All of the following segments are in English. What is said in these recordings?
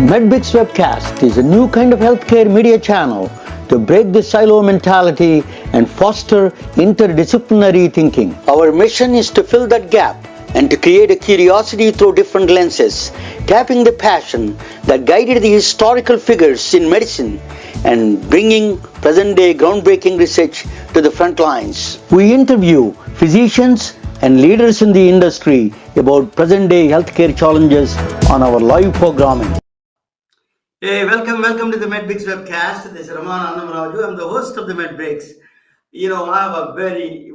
MedBix Webcast is a new kind of healthcare media channel to break the silo mentality and foster interdisciplinary thinking. Our mission is to fill that gap and to create a curiosity through different lenses, tapping the passion that guided the historical figures in medicine and bringing present-day groundbreaking research to the front lines. We interview physicians and leaders in the industry about present-day healthcare challenges on our live programming. Hey, welcome to the MedBix Webcast. This is Raman Annamaraju. I'm the host of the MedBix. I have a very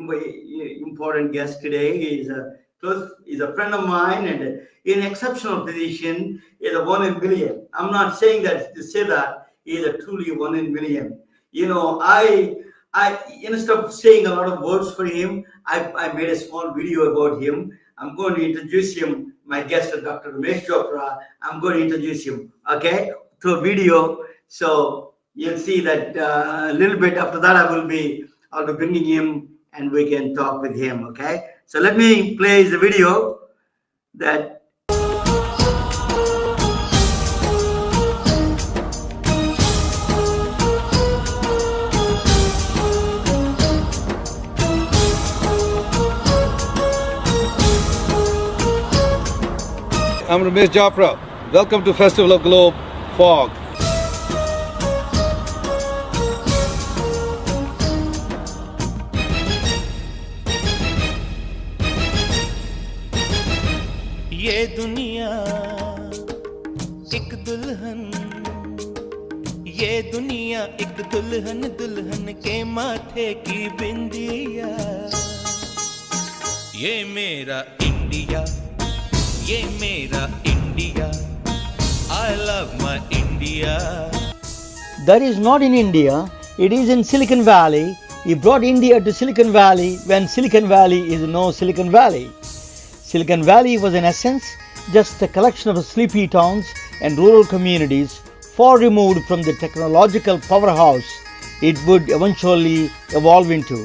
important guest today. He's a friend of mine and an exceptional physician. He's a 1 in a million. I'm not saying that to say that. He's a truly 1 in a million. I instead of saying a lot of words for him, I made a small video about him. I'm going to introduce him. My guest is Dr. Romesh Japra. I'm going to introduce him, okay, through a video. So you'll see that a little bit after that I'll be bringing him and we can talk with him, okay? So let me play the video that I'm Romesh Japra. Welcome to Festival of Globe Fog. ये दुनिया एक दुल्हन दुल्हन के माथे की बिंदिया ये मेरा India I love my India. That is not in India, it is in Silicon Valley. He brought India to Silicon Valley when Silicon Valley is no Silicon Valley. Silicon Valley was in essence just a collection of sleepy towns and rural communities far removed from the technological powerhouse it would eventually evolve into.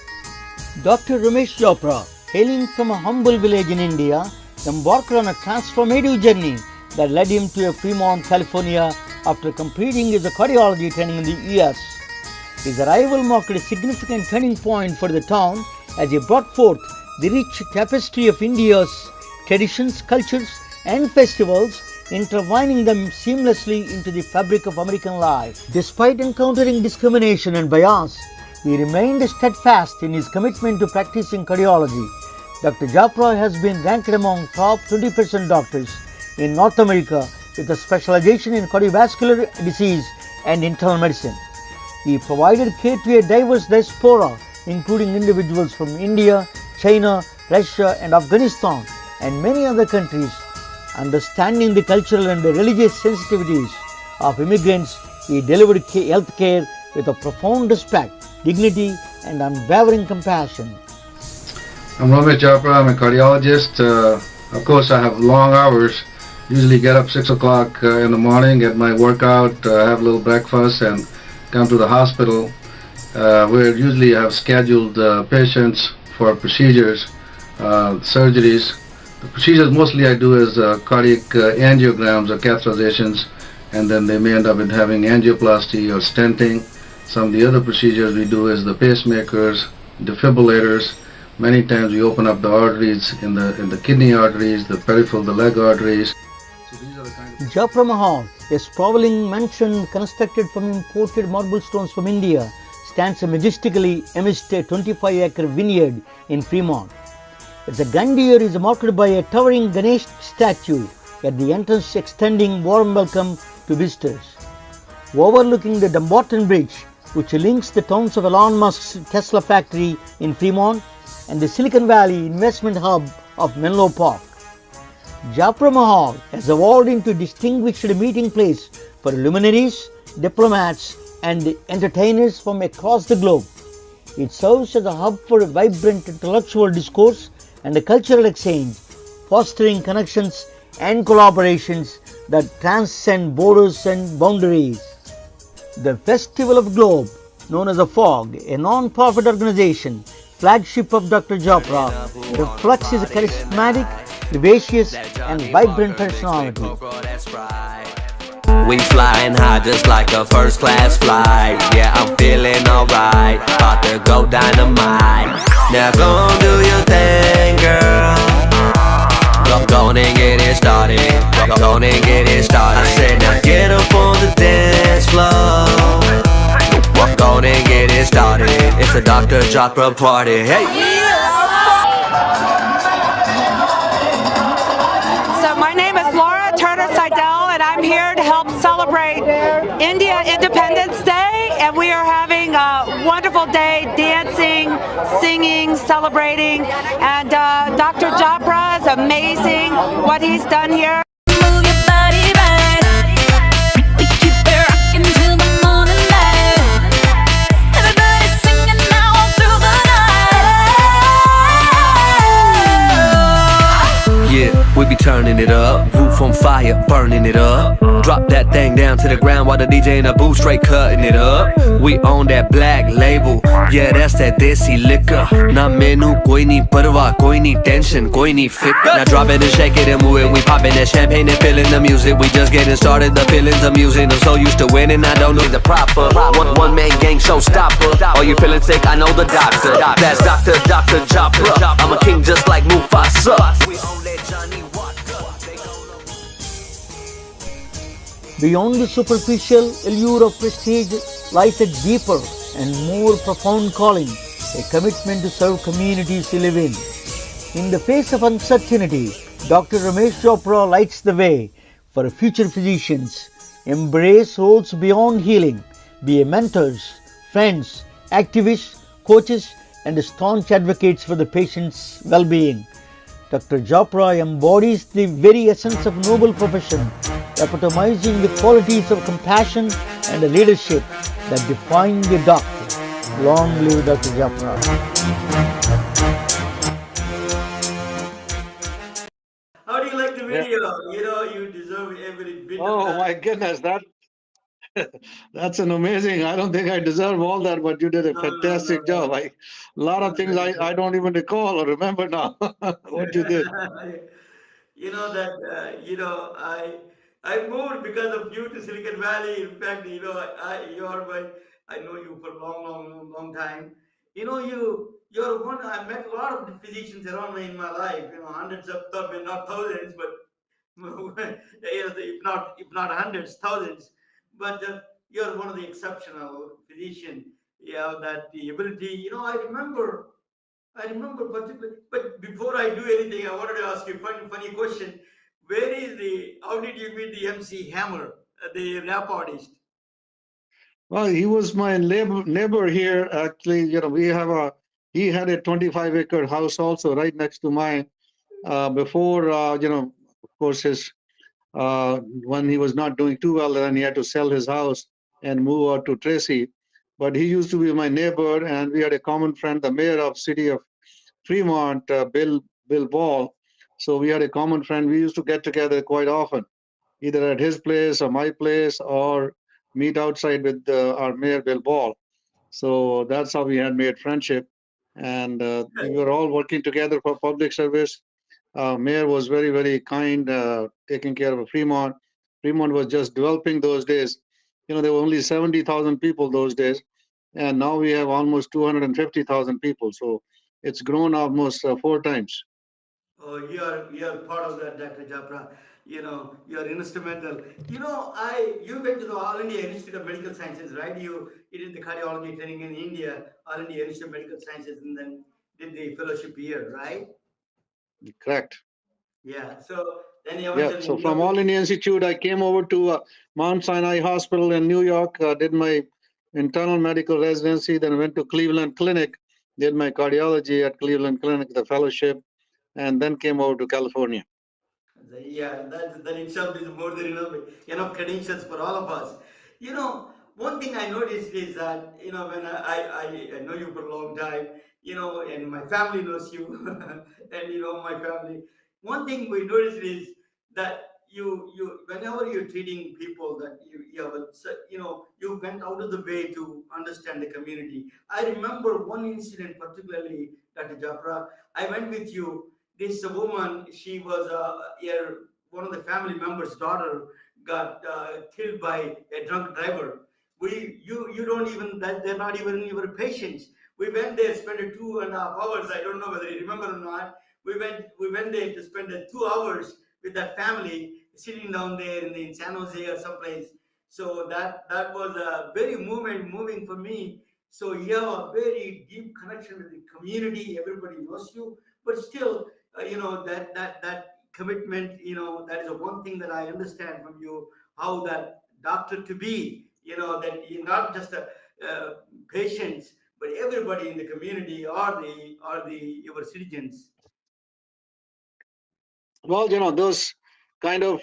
Dr. Romesh Japra, hailing from a humble village in India, embarked on a transformative journey that led him to Fremont, California after completing his cardiology training in the US. His arrival marked a significant turning point for the town as he brought forth the rich tapestry of India's traditions, cultures and festivals, intertwining them seamlessly into the fabric of American life. Despite encountering discrimination and bias, he remained steadfast in his commitment to practicing cardiology. Dr. Japra has been ranked among top 20% doctors in North America with a specialization in cardiovascular disease and internal medicine. He provided care to a diverse diaspora, including individuals from India, China, Russia and Afghanistan and many other countries. Understanding the cultural and religious sensitivities of immigrants, he delivered health care with a profound respect, dignity and unwavering compassion. I'm Romesh Japra. I'm a cardiologist. Of course, I have long hours. Usually get up 6 o'clock in the morning, get my workout, have a little breakfast and come to the hospital where usually I have scheduled patients for procedures, surgeries. The procedures mostly I do is cardiac angiograms or catheterizations, and then they may end up with having angioplasty or stenting. Some of the other procedures we do is the pacemakers, defibrillators. Many times we open up the arteries in the kidney arteries, the peripheral, the leg arteries. So these are the kind of Japra Mahal, a sprawling mansion constructed from imported marble stones from India, stands majestically amidst a 25-acre vineyard in Fremont. Its grandeur is marked by a towering Ganesh statue at the entrance extending warm welcome to visitors. Overlooking the Dumbarton Bridge, which links the towns of Elon Musk's Tesla factory in Fremont and the Silicon Valley investment hub of Menlo Park, Japra Mahal has evolved into a distinguished meeting place for luminaries, diplomats and entertainers from across the globe. It serves as a hub for a vibrant intellectual discourse and a cultural exchange, fostering connections and collaborations that transcend borders and boundaries. The Festival of Globe, known as a FOG, a non-profit organization, flagship of Dr. Japra, reflects his charismatic, vivacious and vibrant personality. We flying high just like a first class flight. Yeah, I'm feeling alright, about to go dynamite. Now go on do your thing, girl. Go on and get it started. Go on and get it started. I said now get up on the dance floor. Go on and get it started. It's a Dr. Japra party. Hey. So my name is Laura Turner Seidel, and I'm here to help celebrate India Independence Day, and we are having a wonderful day, dancing, singing, celebrating, and Dr. Japra is amazing what he's done here. Move your body right. We keep it rocking till the morning light. Everybody singing now all through the night. Yeah, we be turning it up. Roof on fire, burning it up. Drop that thing down to the ground while the DJ in the booth straight cutting it up. We own that black label. Yeah, that's that desi liquor. Na menu koi nahi parwa, koi nahi tension, koi nahi fikr. Now drop it and shake it and move it. We popping that champagne and feeling the music. We just getting started, the feelings amusing. I'm so used to winning, I don't need the proper one man gang showstopper. Are you feeling sick? I know the doctor. That's Dr. Japra. I'm a king just like Mufasa. We own that Johnny Walker. Beyond the superficial allure of prestige lies a deeper and more profound calling, a commitment to serve communities we live in. In the face of uncertainty, Dr. Romesh Japra lights the way for future physicians. Embrace roles beyond healing, be mentors, friends, activists, coaches, and staunch advocates for the patient's well-being. Dr. Japra embodies the very essence of noble profession, epitomizing the qualities of compassion and leadership that define the doctor. Long live Dr. Japra. How do you like the video? You know, you deserve every bit of Oh that. my goodness, that's an amazing. I don't think I deserve all that, but you did a No, no, no, fantastic job. A lot no. of things I don't even recall or remember now what you did. You know that I moved because of you to Silicon Valley. In fact, you are my I know you for a long time. You're one. I met a lot of physicians around me in my life. Hundreds of not thousands, but if not hundreds, thousands. But you're one of the exceptional physician. You have that the ability. I remember particularly, but before I do anything, I wanted to ask you a funny question. How did you meet the MC Hammer, the rap artist? Well, he was my neighbor here. Actually, he had a 25-acre house also right next to mine. Before, of course, when he was not doing too well, then he had to sell his house and move out to Tracy. But he used to be my neighbor, and we had a common friend, the mayor of city of Fremont, Bill Ball. So we had a common friend. We used to get together quite often, either at his place or my place, or meet outside with our mayor, Bill Ball. So that's how we had made friendship. And we were all working together for public service. Mayor was very, very kind, taking care of Fremont. Fremont was just developing those days. There were only 70,000 people those days, and now we have almost 250,000 people. So it's grown almost 4 times. Oh, you are part of that, Dr. Japra. You are instrumental. You went to the All India Institute of Medical Sciences, right? You did the cardiology training in India, All India Institute of Medical Sciences, and then did the fellowship here, right? Correct. Yeah. So then you Yeah. eventually So from All India Institute, I came over to Mount Sinai Hospital in New York, did my internal medical residency, then went to Cleveland Clinic, did my cardiology at Cleveland Clinic, the fellowship, and then came over to California. Yeah, that itself is more than enough credentials for all of us. One thing I noticed is that when I know you for a long time, and my family knows you, and my family. One thing we noticed is that you whenever you're treating people that you have you went out of the way to understand the community. I remember one incident particularly, Dr. Japra. I went with you. This woman, she was one of the family members' daughter, got killed by a drunk driver. You don't even that they're not even your patients. We went there, spent 2.5 hours. I don't know whether you remember or not. We went there to spend 2 hours with that family, sitting down there in San Jose or someplace. So that was a very moving for me. So you have a very deep connection with the community. Everybody knows you, but still, that commitment. That is the one thing that I understand from you. How that doctor to be. That you're not just a patients, but everybody in the community are the your citizens. Well, those kind of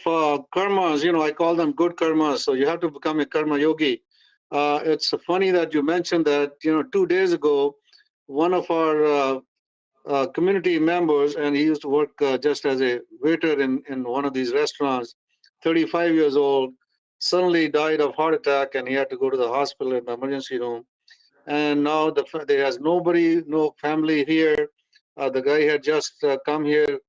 karmas, I call them good karmas. So you have to become a karma yogi. It's funny that you mentioned that, 2 days ago, one of our community members, and he used to work just as a waiter in one of these restaurants, 35 years old, suddenly died of heart attack, and he had to go to the hospital in the emergency room. And now there has nobody, no family here. The guy had just come here,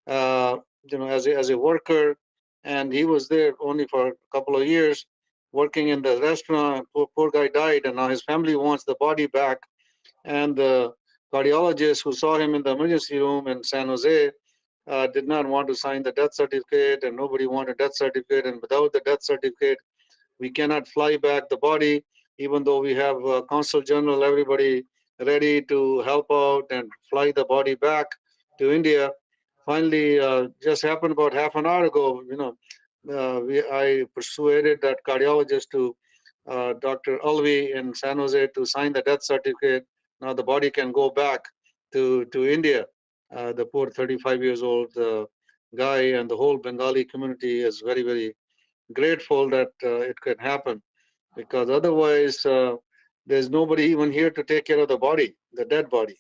as a worker, and he was there only for a couple of years, working in the restaurant. Poor guy died, and now his family wants the body back. And the cardiologist who saw him in the emergency room in San Jose did not want to sign the death certificate, and nobody wanted a death certificate. And without the death certificate, we cannot fly back the body, even though we have consul general, everybody ready to help out and fly the body back to India. Finally, just happened about half an hour ago. I persuaded that cardiologist to Dr. Alvi in San Jose to sign the death certificate. Now the body can go back to India. The poor 35 years old guy, and the whole Bengali community is very, very grateful that it can happen, because otherwise there's nobody even here to take care of the body, the dead body.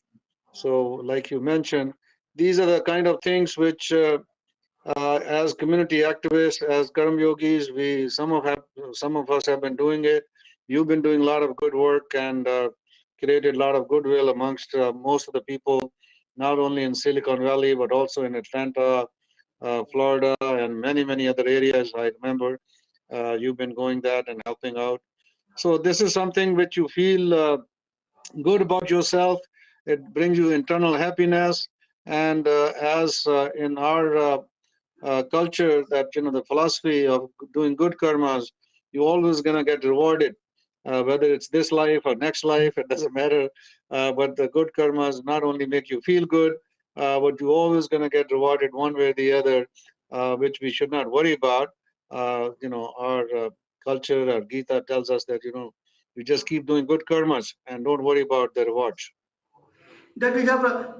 So, like you mentioned, these are the kind of things which, as community activists, as karma yogis, some of us have been doing it. You've been doing a lot of good work and created a lot of goodwill amongst most of the people, not only in Silicon Valley but also in Atlanta, Florida, and many other areas. I remember you've been going that and helping out. So this is something which you feel good about yourself. It brings you internal happiness, and as in our culture, that the philosophy of doing good karmas, you always gonna get rewarded, whether it's this life or next life, it doesn't matter. But the good karmas not only make you feel good, but you always gonna get rewarded one way or the other, which we should not worry about. Our culture, our Gita tells us that you just keep doing good karmas and don't worry about the rewards. Dr. Japra,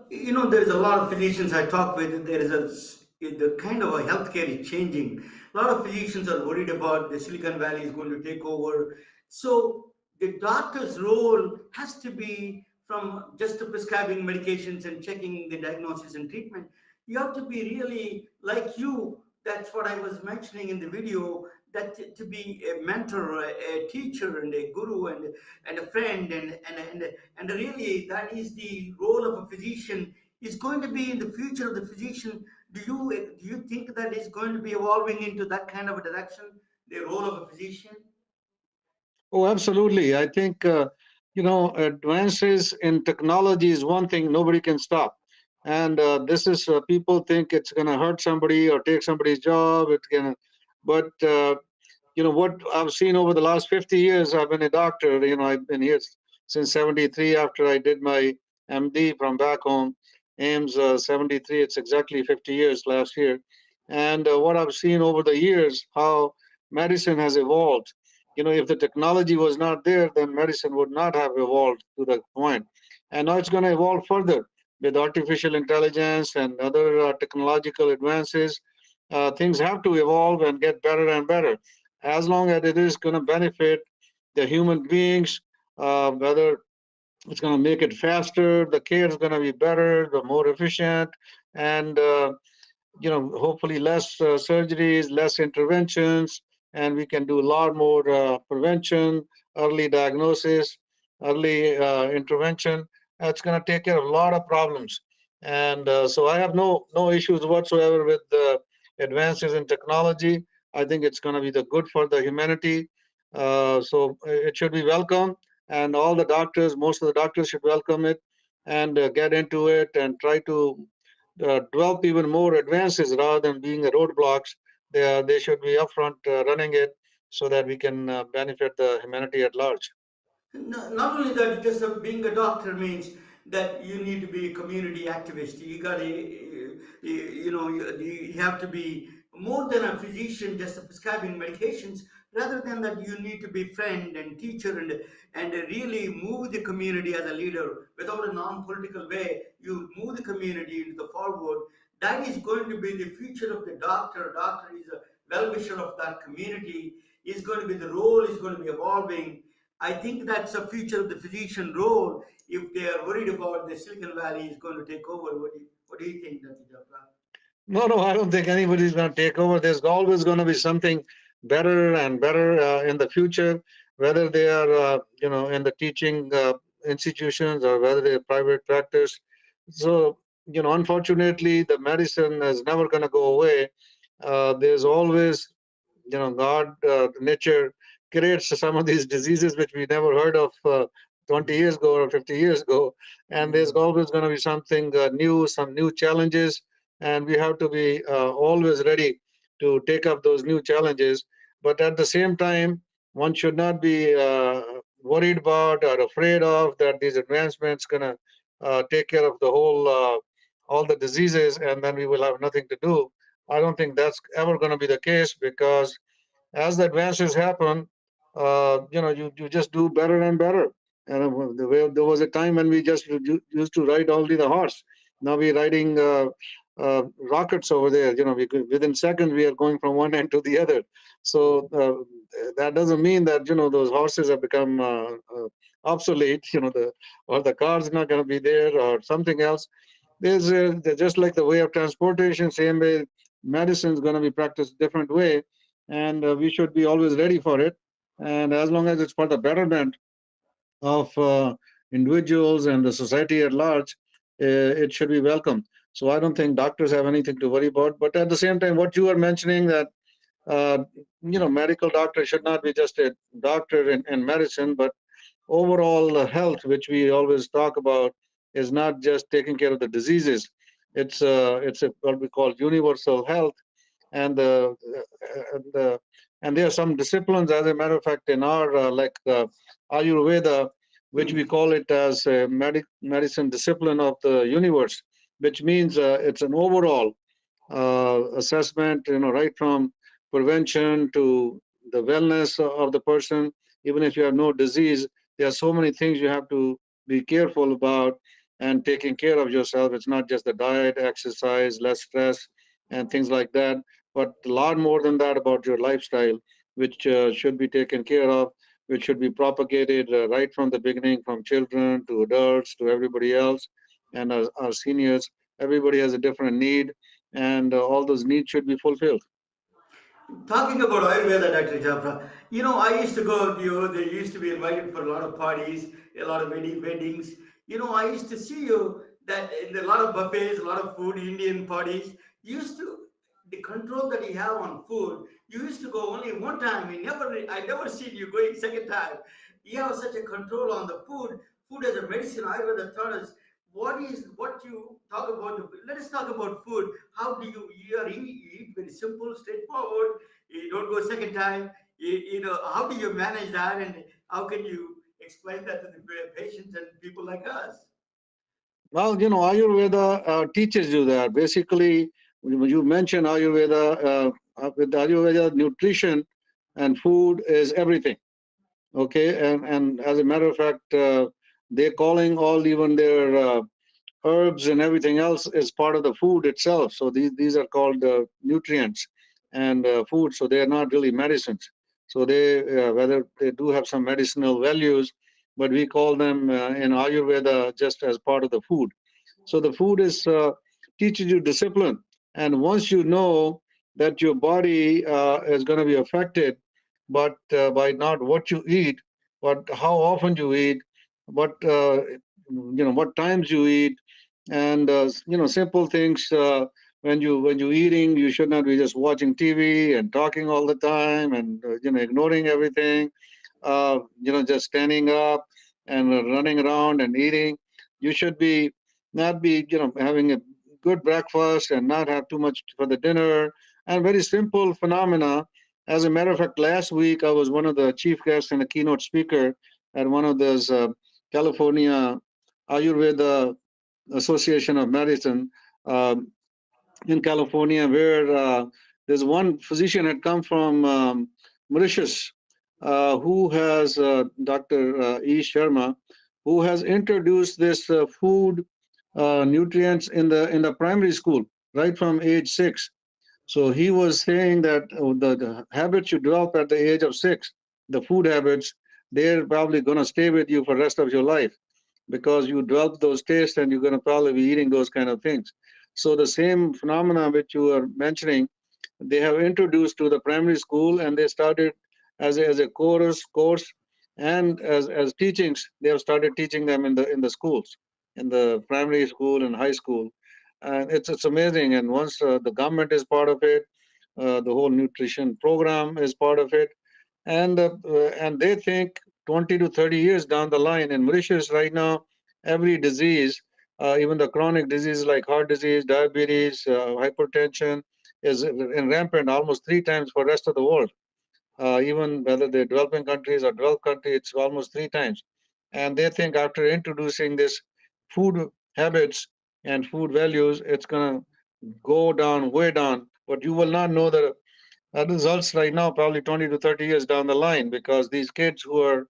there is a lot of physicians I talk with. There is the kind of a healthcare is changing. A lot of physicians are worried about the Silicon Valley is going to take over. So the doctor's role has to be from just prescribing medications and checking the diagnosis and treatment. You have to be really like you. That's what I was mentioning in the video. That to be a mentor, a teacher, and a guru, and a friend, and really that is the role of a physician. Is going to be in the future of the physician. Do you think that is going to be evolving into that kind of a direction? The role of a physician. Oh, absolutely. I think, advances in technology is one thing nobody can stop. And this is, people think it's going to hurt somebody or take somebody's job. But what I've seen over the last 50 years, I've been a doctor. I've been here since 73 after I did my MD from back home, Ames 73. It's exactly 50 years last year. And what I've seen over the years, how medicine has evolved. If the technology was not there, then medicine would not have evolved to that point. And now it's going to evolve further with artificial intelligence and other technological advances. Things have to evolve and get better and better, as long as it is going to benefit the human beings, whether it's going to make it faster, the care is going to be better, the more efficient, and hopefully less surgeries, less interventions, and we can do a lot more prevention, early diagnosis, early intervention. That's going to take care of a lot of problems. And so I have no issues whatsoever with the advances in technology. I think it's going to be the good for the humanity. So it should be welcome, and all the doctors, most of the doctors should welcome it and get into it and try to develop even more advances rather than being a roadblocks. They should be upfront running it so that we can benefit the humanity at large. Not only that, just being a doctor means that you need to be a community activist. You got to, you have to be more than a physician just prescribing medications. Rather than that, you need to be friend and teacher and really move the community as a leader without a non-political way. You move the community into the forward. That is going to be the future of the doctor. Doctor is a well-wisher of that community. Is going to be the role is going to be evolving. I think that's the future of the physician role. If they are worried about the Silicon Valley is going to take over, what do you think, Dr. Japra? No, no, I don't think anybody's going to take over. There's always going to be something better and better in the future, whether they are, in the teaching institutions or whether they're private practice. So, unfortunately, the medicine is never going to go away. There's always, God, nature creates some of these diseases which we never heard of 20 years ago or 50 years ago. And there's always going to be something new, some new challenges, and we have to be always ready to take up those new challenges. But at the same time, one should not be worried about or afraid of that these advancements going to take care of the whole all the diseases, and then we will have nothing to do. I don't think that's ever going to be the case, because as the advances happen, you just do better and better. And there was a time when we just used to ride only the horse. Now we're riding rockets over there. Within seconds we are going from one end to the other. So that doesn't mean that those horses have become obsolete. Or the car's not going to be there or something else. There's just like the way of transportation, same way medicine is going to be practiced different way, and we should be always ready for it. And as long as it's for the betterment of individuals and the society at large, it should be welcome. So I don't think doctors have anything to worry about. But at the same time, what you are mentioning, that medical doctor should not be just a doctor in medicine, but overall health, which we always talk about, is not just taking care of the diseases. It's what we call universal health, and and there are some disciplines, as a matter of fact, in our Ayurveda, which we call it as a medicine discipline of the universe, which means it's an overall assessment, right from prevention to the wellness of the person. Even if you have no disease, there are so many things you have to be careful about and taking care of yourself. It's not just the diet, exercise, less stress, and things like that, but a lot more than that about your lifestyle, which should be taken care of, which should be propagated right from the beginning, from children to adults to everybody else, and our seniors. Everybody has a different need, and all those needs should be fulfilled. Talking about Ayurveda, Dr. Japra, I used to go, they used to be invited for a lot of parties, a lot of weddings. I used to see you that in a lot of buffets, a lot of food, Indian parties, you used to, the control that you have on food, you used to go only one time. I never seen you going second time. You have such a control on the food. Food as a medicine, Ayurveda taught us. What you talk about? Let us talk about food. How do you eat very simple, straightforward. You don't go second time. How do you manage that, and how can you explain that to the patients and people like us? Well, Ayurveda teaches you that. Basically, you mentioned Ayurveda. With Ayurveda, nutrition and food is everything. Okay, and as a matter of fact, they're calling all even their herbs and everything else is part of the food itself. So these are called nutrients and food. So they are not really medicines. So they whether they do have some medicinal values, but we call them in Ayurveda just as part of the food. So the food teaches you discipline, and once you know that your body is going to be affected, but by not what you eat, but how often you eat, what what times you eat, and simple things when you eating, you should not be just watching TV and talking all the time and ignoring everything. Just standing up and running around and eating. You should be not be having a good breakfast and not have too much for the dinner. And very simple phenomena. As a matter of fact, last week I was one of the chief guests and a keynote speaker at one of those California Ayurveda Association of Medicine in California, where there's one physician had come from Mauritius, who has Dr. E. Sharma, who has introduced this food nutrients in the primary school right from age 6. So he was saying that the habits you develop at the age of 6, the food habits, they're probably going to stay with you for the rest of your life because you develop those tastes and you're going to probably be eating those kind of things. So the same phenomena which you were mentioning, they have introduced to the primary school, and they started as a course and as teachings. They have started teaching them in the schools, in the primary school and high school, and it's amazing. And once the government is part of it, the whole nutrition program is part of it, and they think 20 to 30 years down the line in Mauritius right now, every disease, even the chronic diseases like heart disease, diabetes, hypertension, is in rampant almost 3 times for the rest of the world. Even whether they're developing countries or developed countries, it's almost 3 times. And they think after introducing this food habits and food values, it's going to go down, way down. But you will not know the results right now, probably 20 to 30 years down the line, because these kids who are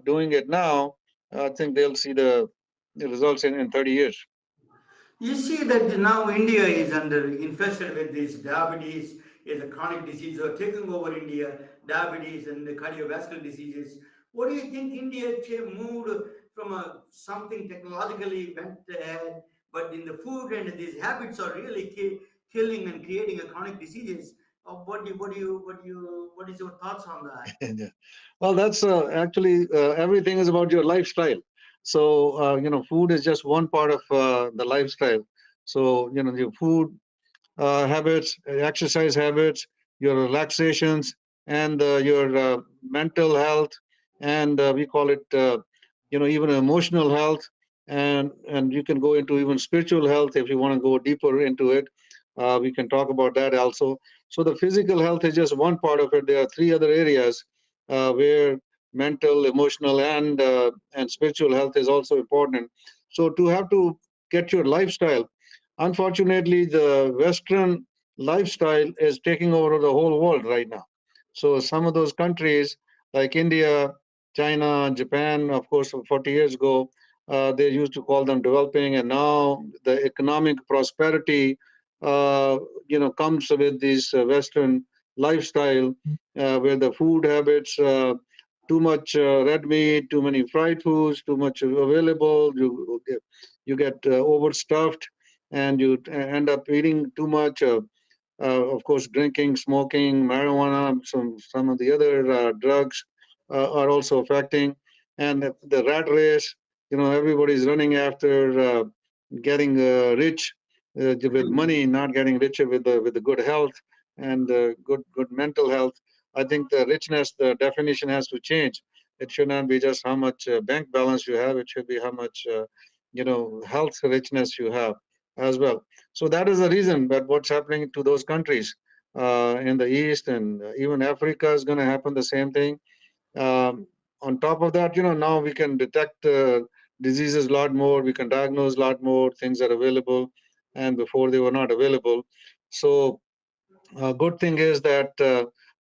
doing it now, I think they'll see the results in 30 years. You see that now India is under infested with this diabetes is a chronic disease or taking over India, diabetes and the cardiovascular diseases. What do you think India moved from something technologically went ahead, but in the food and these habits are really killing and creating a chronic diseases. What is your thoughts on that? Yeah. Well, that's actually everything is about your lifestyle. So, food is just one part of the lifestyle. So, your food habits, exercise habits, your relaxations, and your mental health, and we call it, even emotional health, and you can go into even spiritual health if you want to go deeper into it. We can talk about that also. So the physical health is just one part of it. There are 3 other areas where mental, emotional, and spiritual health is also important. So to have to get your lifestyle. Unfortunately, the Western lifestyle is taking over the whole world right now. So some of those countries like India, China, Japan, of course, 40 years ago, they used to call them developing, and now the economic prosperity, comes with this Western lifestyle, where the food habits, too much red meat, too many fried foods, too much available. You get overstuffed, and you end up eating too much. Of course, drinking, smoking, marijuana, some of the other drugs are also affecting, and the rat race. Everybody's running after getting rich with money, not getting richer with the good health and good mental health. I think the richness, the definition has to change. It should not be just how much bank balance you have. It should be how much health richness you have as well. So that is the reason that what's happening to those countries in the East, and even Africa is going to happen the same thing. On top of that, now we can detect diseases a lot more. We can diagnose a lot more. Things are available, and before they were not available. So good thing is that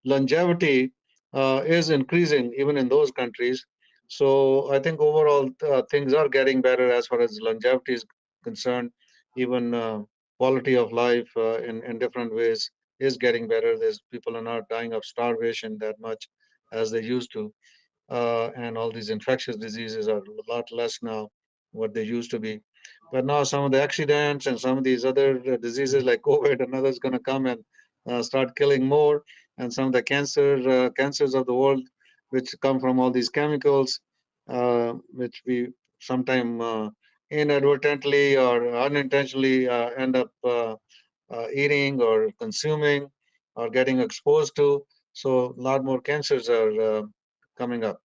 longevity is increasing even in those countries. So I think overall things are getting better as far as longevity is concerned. Even quality of life in different ways is getting better. There's people are not dying of starvation that much as they used to, and all these infectious diseases are a lot less now what they used to be. But now some of the accidents and some of these other diseases like COVID and others going to come and start killing more, and some of the cancers of the world, which come from all these chemicals, which we sometime inadvertently or unintentionally end up eating or consuming or getting exposed to. So a lot more cancers are coming up.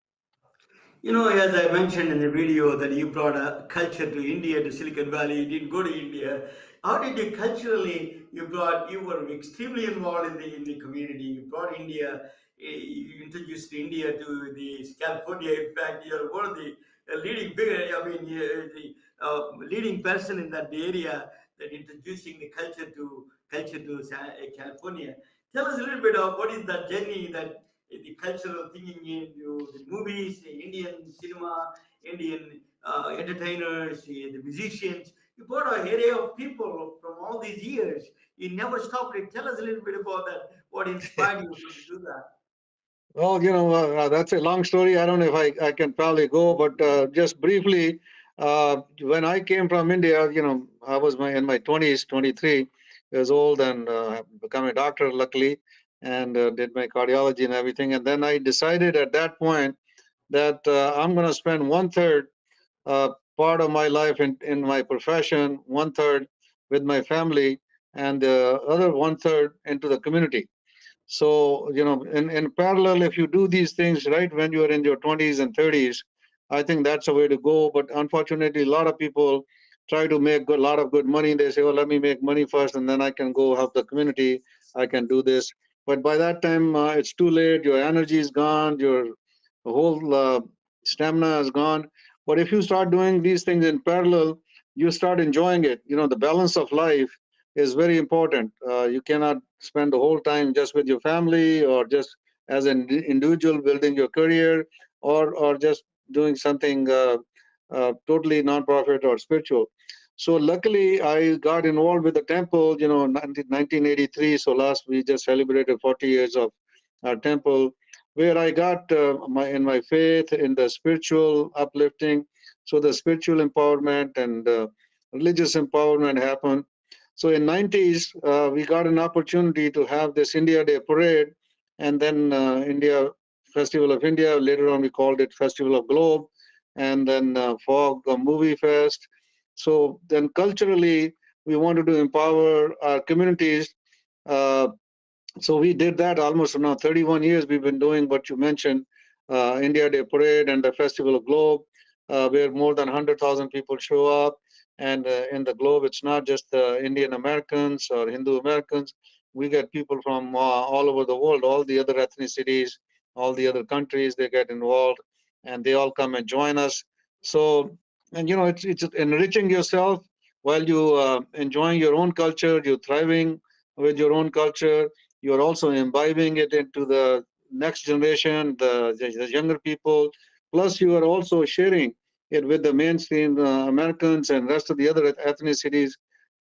You know, as I mentioned in the video that you brought a culture to India, to Silicon Valley, you didn't go to India. How did you culturally, you were extremely involved in the community. You brought India, you introduced India to the California. In fact, you're one of the leading figure, the leading person in that area that introducing the culture to California. Tell us a little bit of what is that journey that the cultural thinking into the movies, the Indian cinema, Indian entertainers, the musicians. You brought an area of people from all these years. You never stopped it. Tell us a little bit about that. What inspired you to do that? Well, that's a long story. I don't know if I can probably go, but just briefly, when I came from India, I was in my 20s, 23 years old, and become a doctor, luckily, and did my cardiology and everything. And then I decided at that point that I'm going to spend one third part of my life in my profession, one third with my family, and the other one third into the community. So, in parallel, if you do these things right when you are in your 20s and 30s, I think that's the way to go. But unfortunately, a lot of people try to make a lot of good money. They say, oh, let me make money first and then I can go help the community. I can do this. But by that time, it's too late. Your energy is gone. Your whole stamina is gone. But if you start doing these things in parallel, you start enjoying it. The balance of life is very important. You cannot spend the whole time just with your family or just as an individual building your career or just doing something totally non-profit or spiritual. So luckily, I got involved with the temple, 1983. So last we just celebrated 40 years of our temple, where I got my faith in the spiritual uplifting. So the spiritual empowerment and religious empowerment happened. So in 90s, we got an opportunity to have this India Day parade, and then India Festival of India. Later on, we called it Festival of Globe, and then Fog Movie Fest. So then culturally, we wanted to empower our communities. Uh, so we did that almost now 31 years. We've been doing what you mentioned, India Day Parade and the Festival of Globe, where more than 100,000 people show up. And in the globe, it's not just Indian Americans or Hindu Americans. We get people from all over the world, all the other ethnicities, all the other countries. They get involved, and they all come and join us. So, and it's enriching yourself while you enjoying your own culture. You're thriving with your own culture. You're also imbibing it into the next generation, the younger people. Plus, you are also sharing it with the mainstream Americans and rest of the other ethnicities,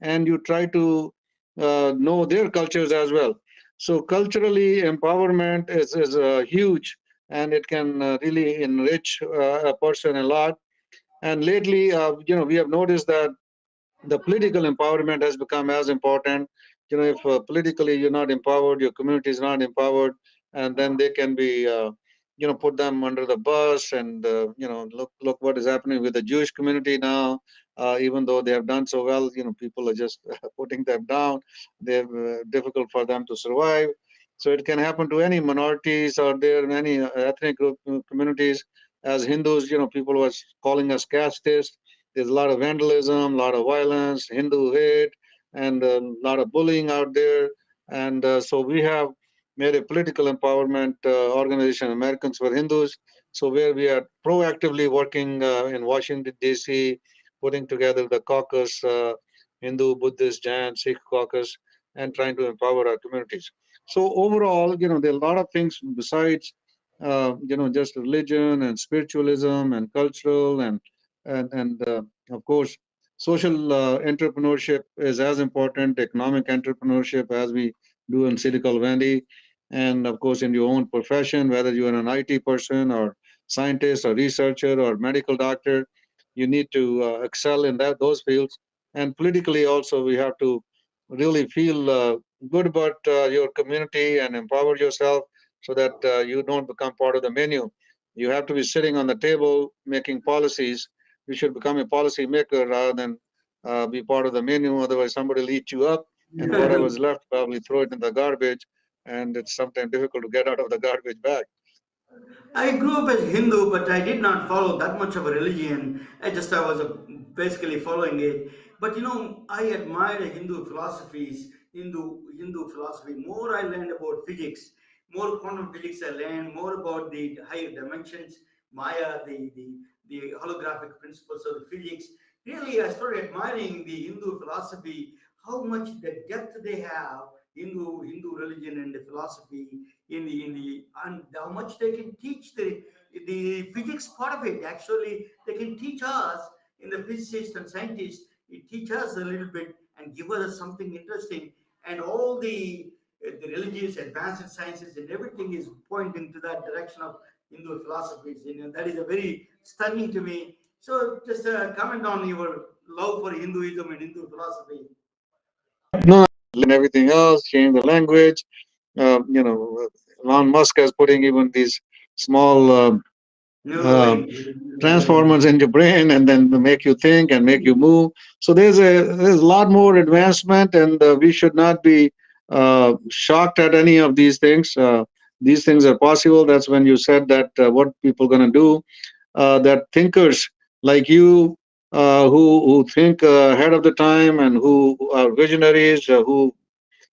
and you try to know their cultures as well. So culturally, empowerment is huge, and it can really enrich a person a lot. And lately, we have noticed that the political empowerment has become as important. If politically you're not empowered, your community is not empowered, and then they can be, put them under the bus. And look what is happening with the Jewish community now. Even though they have done so well, people are just putting them down. They're difficult for them to survive. So it can happen to any minorities or there are any ethnic group communities. As Hindus, people were calling us casteist. There's a lot of vandalism, a lot of violence, Hindu hate, and a lot of bullying out there. And so we have made a political empowerment organization, Americans for Hindus. So where we are proactively working in Washington, D.C., putting together the caucus, Hindu, Buddhist, Jain, Sikh caucus, and trying to empower our communities. So overall, there are a lot of things besides, just religion and spiritualism and cultural and of course, social entrepreneurship is as important, economic entrepreneurship as we do in Silicon Valley. And of course, in your own profession, whether you're an IT person or scientist or researcher or medical doctor, you need to excel in those fields. And politically also, we have to really feel good about your community and empower yourself so that you don't become part of the menu. You have to be sitting on the table making policies. You should become a policy maker rather than be part of the menu. Otherwise, somebody will eat you up and whatever's left, probably throw it in the garbage, and it's sometimes difficult to get out of the garbage bag. I grew up as Hindu, but I did not follow that much of a religion. I was basically following it. But I admired Hindu philosophies, Hindu philosophy. More I learned about physics, more quantum physics I learned, more about the higher dimensions, Maya, the holographic principles of the physics. Really, I started admiring the Hindu philosophy, how much the depth they have, Hindu religion and the philosophy in the and how much they can teach the physics part of it. Actually, they can teach us in the physicists and scientists. It teach us a little bit and give us something interesting. And all the religious advanced sciences and everything is pointing to that direction of Hindu philosophies. That is a very stunning to me. So just comment on your love for Hinduism and Hindu philosophy. No, and everything else, change the language. Elon Musk is putting even these small uh, transformers in your brain, and then make you think and make you move. So there's a lot more advancement, and we should not be shocked at any of these things. These things are possible. That's when you said that what people going to do. That thinkers like you, who think ahead of the time and who are visionaries, who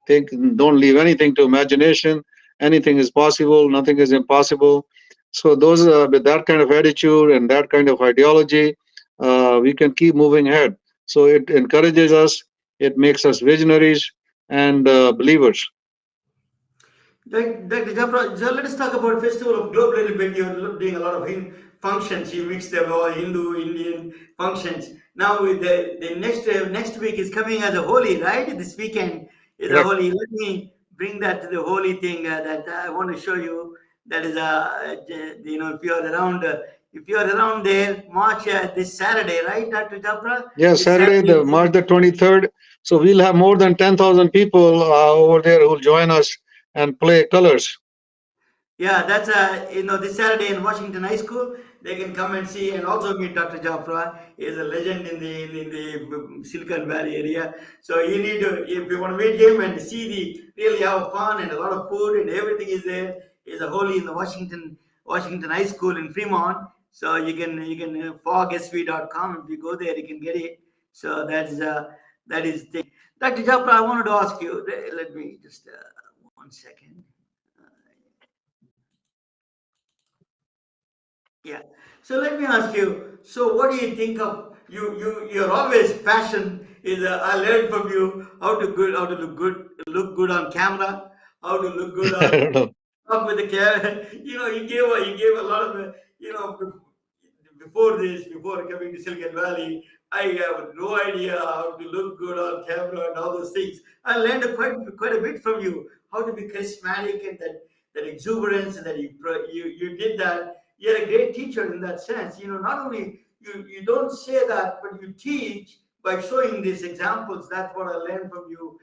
think don't leave anything to imagination. Anything is possible. Nothing is impossible. So those with that kind of attitude and that kind of ideology, we can keep moving ahead. So it encourages us. It makes us visionaries and believers. Dr. Japra, so let us talk about Festival of Globe a little bit. You're doing a lot of functions. You mix them all Hindu, Indian functions. Now with the next week is coming as a Holi, right? This weekend is a Correct. Holi. Let me bring that to the Holi thing that I want to show you. That is if you are around there, March this Saturday, right, Dr. Japra? Yeah, This Saturday, Saturday. the March the 23rd. So we'll have more than 10,000 people over there who'll join us and play colors. Yeah, that's this Saturday in Washington High School. They can come and see and also meet Dr. Japra. He is a legend in the Silicon Valley area. So you need to, if you want to meet him and see really have fun and a lot of food and everything is there. Is a Holy in the Washington High School in Fremont. So you can fogsv.com. If you go there, you can get it. So that is thing. Dr. Japra, I wanted to ask you. Let me just 1 second. Yeah. So let me ask you. So what do you think of Your always passion is. I learned from you how to look good on camera, how to look good I on don't know. up with the camera. You gave a lot of before coming to Silicon Valley. I have no idea how to look good on camera and all those things. I learned quite a bit from you how to be charismatic and that exuberance and that you did that. You're a great teacher in that sense. Not only you don't say that, but you teach by showing these examples. That's what I learned from you.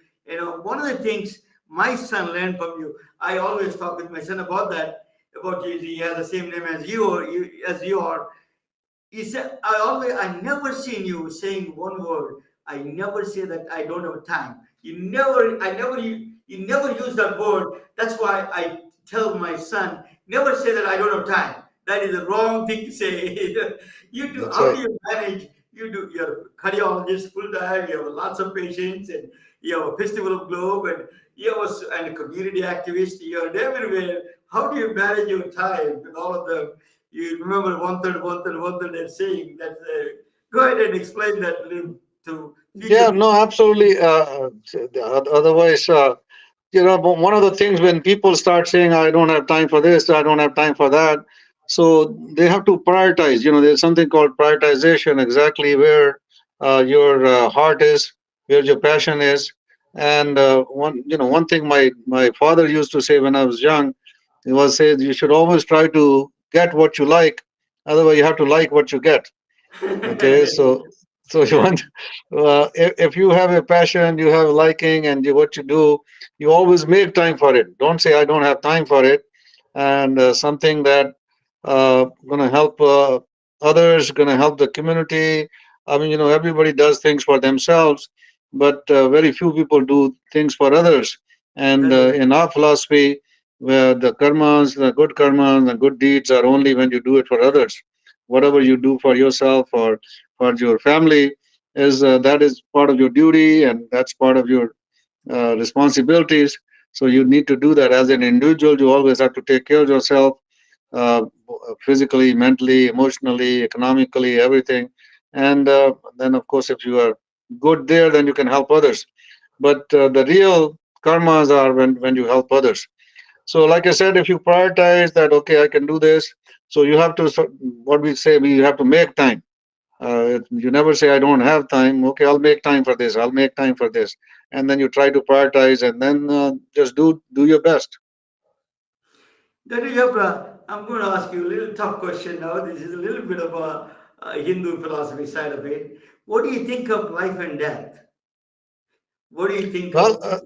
One of the things my son learned from you. I always talk with my son about that. About you, he has the same name as you, or you are. He said, I never seen you saying one word. I never say that I don't have time. You never use that word. That's why I tell my son, never say that I don't have time. That is the wrong thing to say. You do. That's How do right. you manage? You're a cardiologist full time. You have lots of patients, and you have a festival of globe, and and a community activist. You're everywhere. How do you manage your time with all of them? You remember one third, one third, one third. They're saying that. Go ahead and explain that to future Yeah, no, people. absolutely. Otherwise, but one of the things when people start saying, I don't have time for this, I don't have time for that, so they have to prioritize. There's something called prioritization, exactly where your heart is, where your passion is. And one thing my father used to say when I was young, he was said you should always try to get what you like, otherwise you have to like what you get. Okay, so you want, if you have a passion, you have a liking, and what you do, you always make time for it. Don't say I don't have time for it, and something that gonna help others, gonna help the community. I mean, everybody does things for themselves, but very few people do things for others. And in our philosophy, where the karmas, the good karmas, the good deeds are only when you do it for others. Whatever you do for yourself or for your family is that is part of your duty, and that's part of your responsibilities. So you need to do that as an individual. You always have to take care of yourself, uh, physically, mentally, emotionally, economically, everything. And then, of course, if you are good there, then you can help others. But the real karmas are when you help others. So, like I said, if you prioritize that, okay, I can do this. So you have to, what we say, we have to make time. You never say, I don't have time. Okay, I'll make time for this. I'll make time for this. And then you try to prioritize and then just do your best. Dr. Japra, I'm going to ask you a little tough question now. This is a little bit of a Hindu philosophy side of it. What do you think of life and death? What do you think Well, of?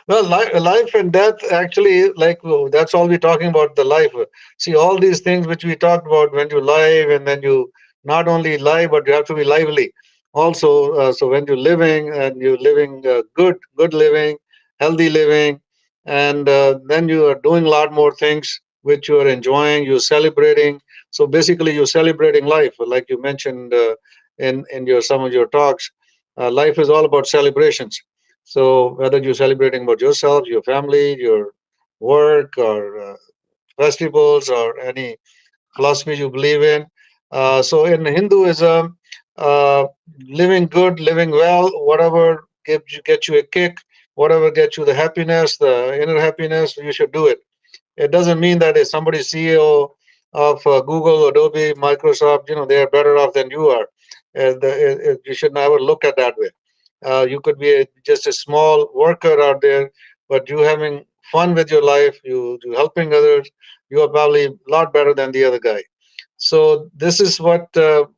well, life and death actually, like that's all we're talking about the life. See, all these things which we talked about when you live and then you not only live, but you have to be lively. Also, so when you're living and you're living good living, healthy living, and then you are doing a lot more things which you are enjoying, you're celebrating. So basically, you're celebrating life, like you mentioned in your some of your talks. Life is all about celebrations. So whether you're celebrating about yourself, your family, your work, or festivals, or any philosophy you believe in. So in Hinduism, uh, living good, living well, whatever gets you a kick, whatever gets you the happiness, the inner happiness, you should do it. It doesn't mean that if somebody's CEO of Google, Adobe, Microsoft, they are better off than you are. You should never look at that way. You could be just a small worker out there, but you having fun with your life, you helping others, you are probably a lot better than the other guy. So this is what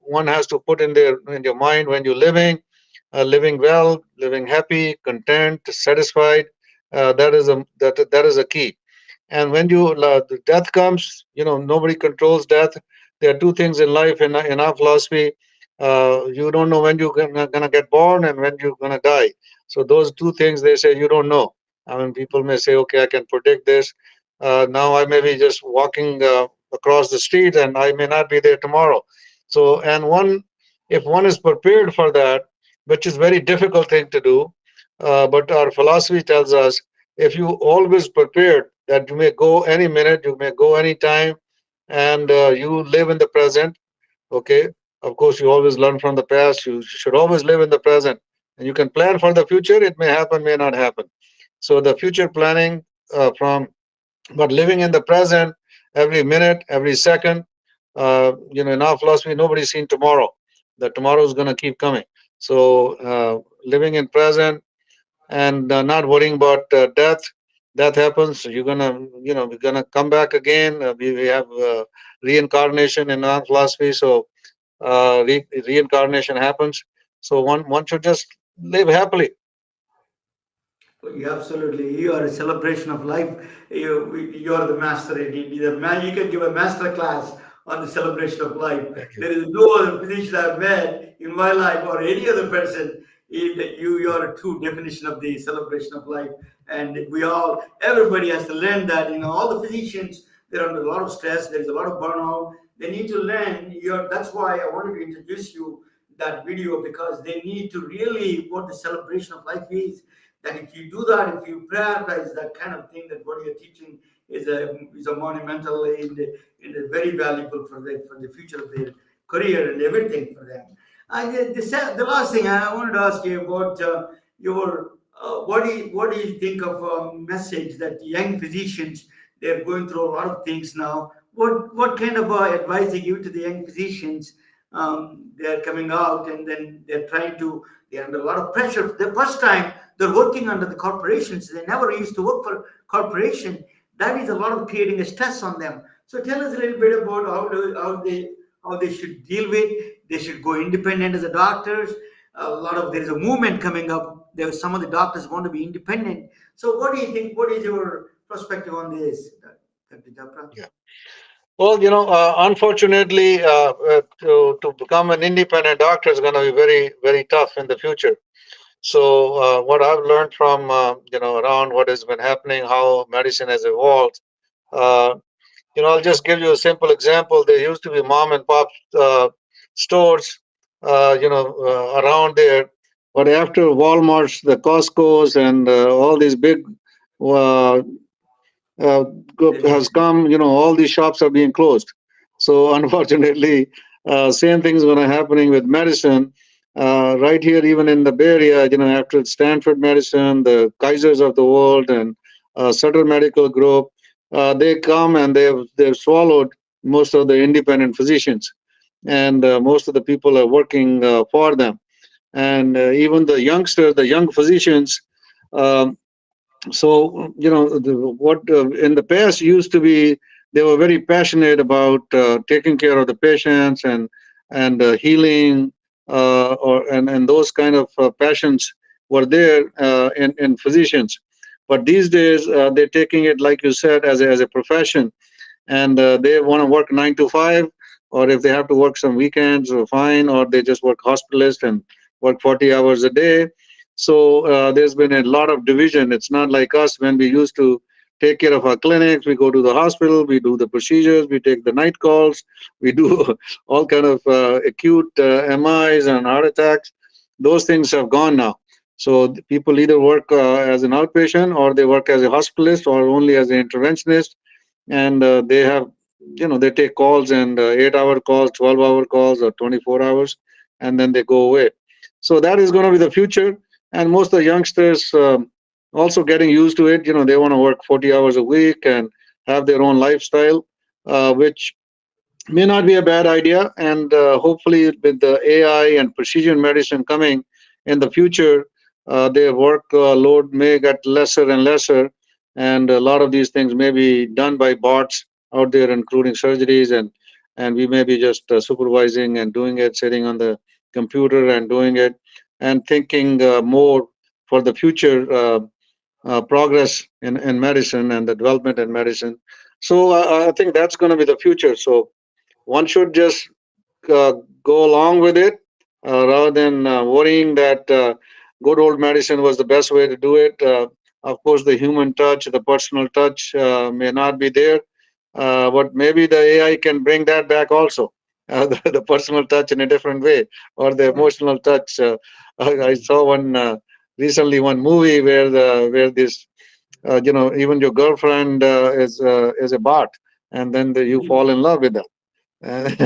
one has to put in your mind when you're living well, living happy, content, satisfied. That is a key. And when the death comes, nobody controls death. There are two things in life in our philosophy. You don't know when you're gonna get born and when you're gonna die. So those two things they say you don't know. I mean, people may say, okay, I can predict this. Now I may be just walking across the street and I may not be there tomorrow. So if one is prepared for that, which is very difficult thing to do, but our philosophy tells us if you always prepared that you may go any minute, you may go any time, and you live in the present. Okay, of course, you always learn from the past. You should always live in the present, and you can plan for the future. It may happen, may not happen. So the future planning but living in the present, every minute, every second. In our philosophy, nobody's seen tomorrow. The tomorrow is going to keep coming. So living in present and not worrying about death. Death happens. We're gonna come back again. We have reincarnation in our philosophy. So reincarnation happens. So one should just live happily. Yeah, absolutely. You are a celebration of life. You are the master indeed. You can give a master class on the celebration of life. Thank you. There is no other physician I've met in my life or any other person. You are a true definition of the celebration of life. And everybody has to learn that. All the physicians, they're under a lot of stress. There's a lot of burnout. They need to learn. That's why I wanted to introduce you that video, because they need to really what the celebration of life is. That if you do that, if you prioritize that kind of thing, that what you're teaching is a monumental and very valuable for the future of their career and everything for them. The last thing I wanted to ask you about your what do you think of a message that young physicians, they're going through a lot of things now. What kind of advice you give to the young physicians? They're coming out and then they're under a lot of pressure. The first time they're working under the corporations, they never used to work for corporation. That is a lot of creating a stress on them. So tell us a little bit about how they should deal with. They should go independent as a doctors. There is a movement coming up. Some of the doctors want to be independent. So what do you think? What is your perspective on this, Dr. Japra? Yeah. Well, unfortunately, to become an independent doctor is going to be very, very tough in the future. So, what I've learned from around what has been happening, how medicine has evolved. Uh, I'll just give you a simple example. There used to be mom and pop stores, around there, but after Walmart's, the Costco's, and all these big uh, uh, has come, all these shops are being closed. So unfortunately, same thing is going to happening with medicine. Right here, even in the Bay Area, after Stanford Medicine, the Kaisers of the world, and Sutter Medical Group, they come and they've swallowed most of the independent physicians, and most of the people are working for them, and even the youngsters, the young physicians. Um, so what in the past used to be, they were very passionate about taking care of the patients, and healing, and those kind of passions were there in physicians. But these days they're taking it, like you said, as a profession, and they want to work 9 to 5, or if they have to work some weekends, or fine, or they just work hospitalist and work 40 hours a day. So there's been a lot of division. It's not like us when we used to take care of our clinics. We go to the hospital, we do the procedures, we take the night calls, we do all kind of acute MIs and heart attacks. Those things have gone now. So the people either work as an outpatient, or they work as a hospitalist, or only as an interventionist, and they have, they take calls, and 8-hour calls, 12-hour calls, or 24 hours, and then they go away. So that is going to be the future, and most of the youngsters also getting used to it. They want to work 40 hours a week and have their own lifestyle, which may not be a bad idea. And hopefully, with the AI and precision medicine coming in the future, their work load may get lesser and lesser, and a lot of these things may be done by bots out there, including surgeries, and we may be just supervising and doing it, sitting on the computer and doing it, and thinking more for the future progress in medicine and the development in medicine. So I think that's going to be the future. So one should just uh, go along with it, rather than worrying that good old medicine was the best way to do it. Of course, the human touch, the personal touch may not be there, but maybe the AI can bring that back also. The personal touch in a different way, or the emotional touch. I saw recently one movie where this, even your girlfriend is a bot, and then you fall in love with them.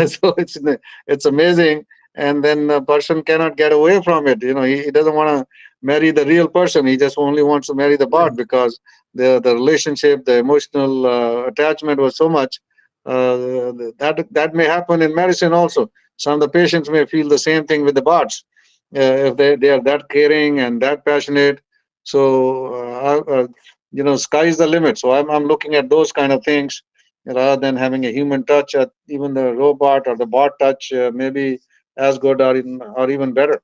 So it's amazing, and then a person cannot get away from it. He doesn't want to marry the real person. He just only wants to marry the bot, because the relationship, the emotional attachment was so much. That may happen in medicine also. Some of the patients may feel the same thing with the bots, if they are that caring and that passionate. So sky's the limit. So I'm looking at those kind of things, rather than having a human touch. Even the robot or the bot touch may be as good, or even better.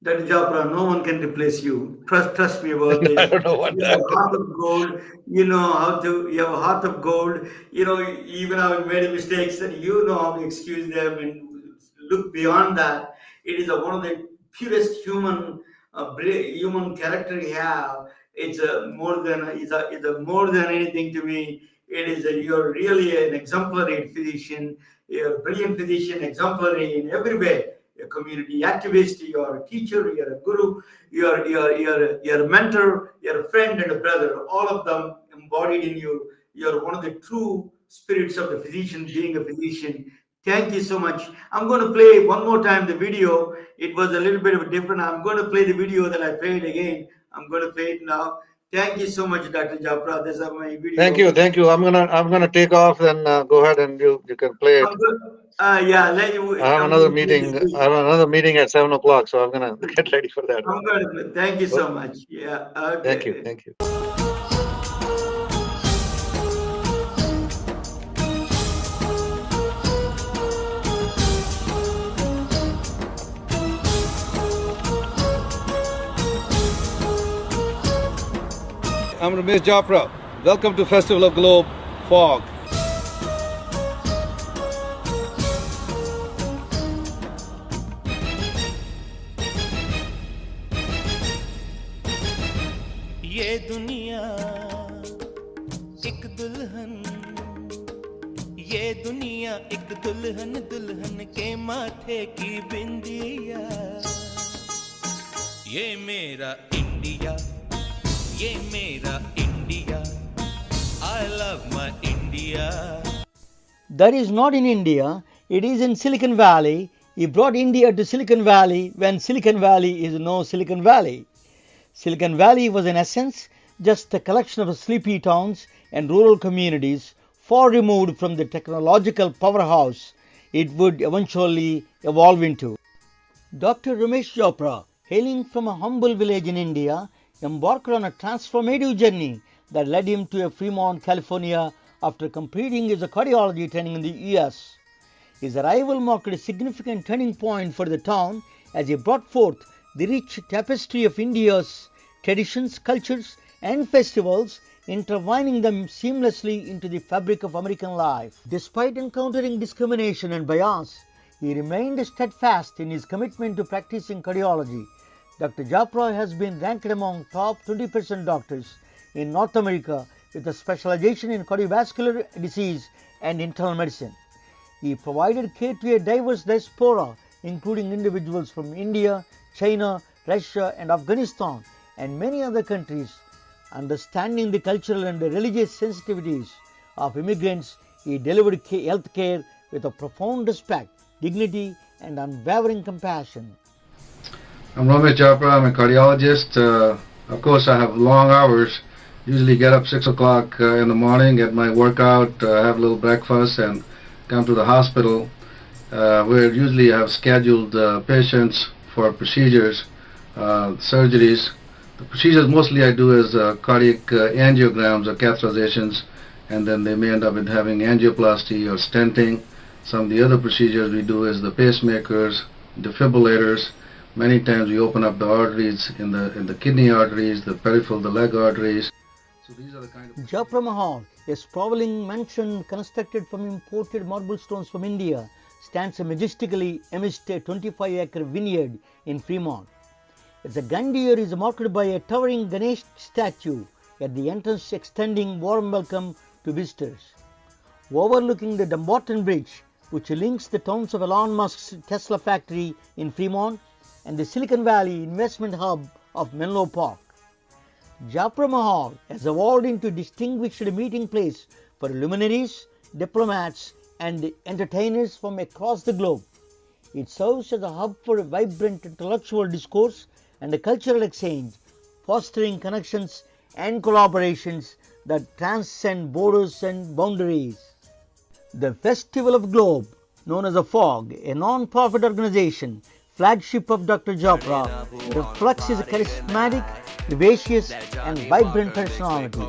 Dr. Japra, no one can replace you. Trust me about I this. don't know what You have that. a heart of gold. You know how to. You have a heart of gold. Even I've made mistakes, and you know how to excuse them and look beyond that. It is one of the purest human character you have. It's a more than it's a more than anything to me. It is you're really an exemplary physician. You're a brilliant physician, exemplary in every way. You're a community activist, you're a teacher, you're a guru, you're a mentor, you're a friend and a brother, all of them embodied in you. You're one of the true spirits of the physician, being a physician. Thank you so much. I'm going to play one more time the video. It was a little bit of a different. I'm going to play the video that I played again. I'm going to play it now. Thank you so much, Dr. Japra. This is my video. Thank you. I'm gonna take off, and go ahead, and you can play it. I'm good. Yeah, let you. I have I'm another going to play meeting. this. I have another meeting at 7 o'clock, so I'm gonna get ready for that. I'm going to. Thank you Oh, so much. Yeah. thank you. Okay. Thank you. I'm Romesh Japra. Welcome to Festival of Globe Fog. दुनिया एक दुल्हन दुल्हन के माथे की बिंदिया ये मेरा India ये मेरा India I love my India. That is not in India, it is in Silicon Valley. He brought India to Silicon Valley when Silicon Valley is no Silicon Valley. Silicon Valley was in essence just a collection of sleepy towns and rural communities far removed from the technological powerhouse it would eventually evolve into. Dr. Romesh Japra, hailing from a humble village in India, embarked on a transformative journey that led him to Fremont, California after completing his cardiology training in the US. His arrival marked a significant turning point for the town as he brought forth the rich tapestry of India's traditions, cultures, and festivals, intertwining them seamlessly into the fabric of American life. Despite encountering discrimination and bias, he remained steadfast in his commitment to practicing cardiology. Dr. Japra has been ranked among top 20% doctors in North America with a specialization in cardiovascular disease and internal medicine. He provided care to a diverse diaspora, including individuals from India, China, Russia, and Afghanistan, and many other countries. Understanding the cultural and religious sensitivities of immigrants, he delivered health care with a profound respect, dignity, and unwavering compassion. I'm Romesh Japra. I'm a cardiologist. Of course, I have long hours. Usually get up 6 o'clock in the morning, get my workout, have a little breakfast, and come to the hospital where usually I have scheduled patients for procedures, surgeries. The procedures mostly I do is cardiac angiograms or catheterizations, and then they may end up with having angioplasty or stenting. Some of the other procedures we do is the pacemakers, defibrillators. Many times we open up the arteries in the kidney arteries, the peripheral, the leg arteries. So these are the kind of Japra Mahal, a sprawling mansion constructed from imported marble stones from India, stands majestically amidst a 25-acre vineyard in Fremont. The grandeur is marked by a towering Ganesh statue at the entrance extending warm welcome to visitors. Overlooking the Dumbarton Bridge, which links the towns of Elon Musk's Tesla factory in Fremont and the Silicon Valley investment hub of Menlo Park. Japra Mahal has evolved into a distinguished meeting place for luminaries, diplomats, and entertainers from across the globe. It serves as a hub for a vibrant intellectual discourse and a cultural exchange, fostering connections and collaborations that transcend borders and boundaries. The Festival of Globe, known as the FOG, a non-profit organization, flagship of Dr. Japra, reflects his charismatic, vivacious, and vibrant personality.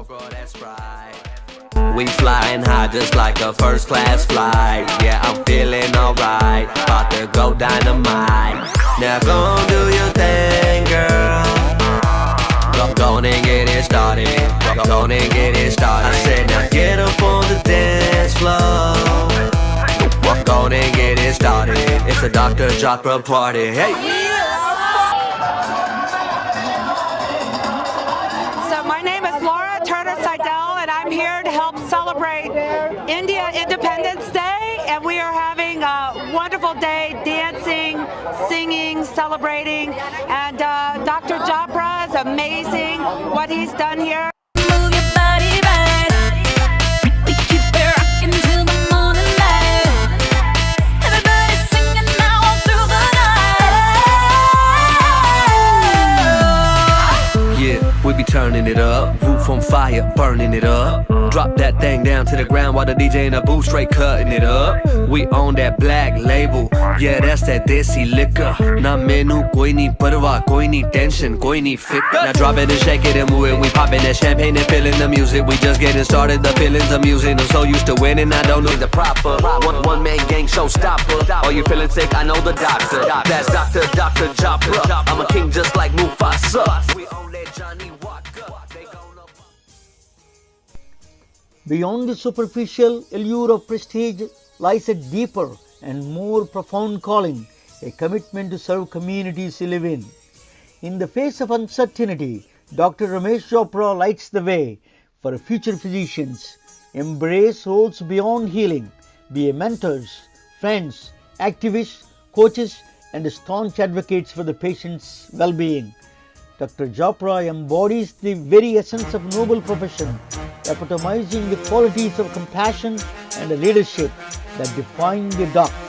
We flying high just like a first class flight. Yeah, I'm feeling alright. About to go dynamite. Now go on, do your thing, girl. Go on and get it started. Go on and get it started. I said now get up on the dance floor. Go on and get it started. It's a Dr. Japra party. Hey! So my name is Laura Turner Seidel, and I'm here to help celebrate India Independence Day, and we are having a wonderful day dancing, singing, celebrating, and Dr. Japra is amazing what he's done here. Move your body right. We keep it rocking till the morning light. Everybody singing now all through the night. Yeah, we be turning it up. Roof on fire, burning it up. Drop that thing down to the ground while the DJ in the booth straight cutting it up. We own that black label. Yeah, that's that desi liquor. Na menu koi nahi parwa, koi nahi tension, koi nahi fikr. Now drop it and shake it and move it. We popping that champagne and feeling the music. We just getting started, the feelings amusing. I'm so used to winning, I don't need the proper one man gang showstopper. Are you feeling sick? I know the doctor. That's Dr. Japra. I'm a king just like Mufasa. We own that Johnny Walker. They gonna Beyond the superficial allure of prestige lies a deeper and more profound calling, a commitment to serve communities you live in. In the face of uncertainty, Dr. Romesh Japra lights the way for future physicians, embrace roles beyond healing, be a mentors, friends, activists, coaches, and staunch advocates for the patient's well-being. Dr. Japra embodies the very essence of noble profession, epitomizing the qualities of compassion and leadership that define the doctor.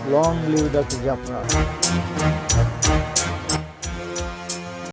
Long live Dr. Japra.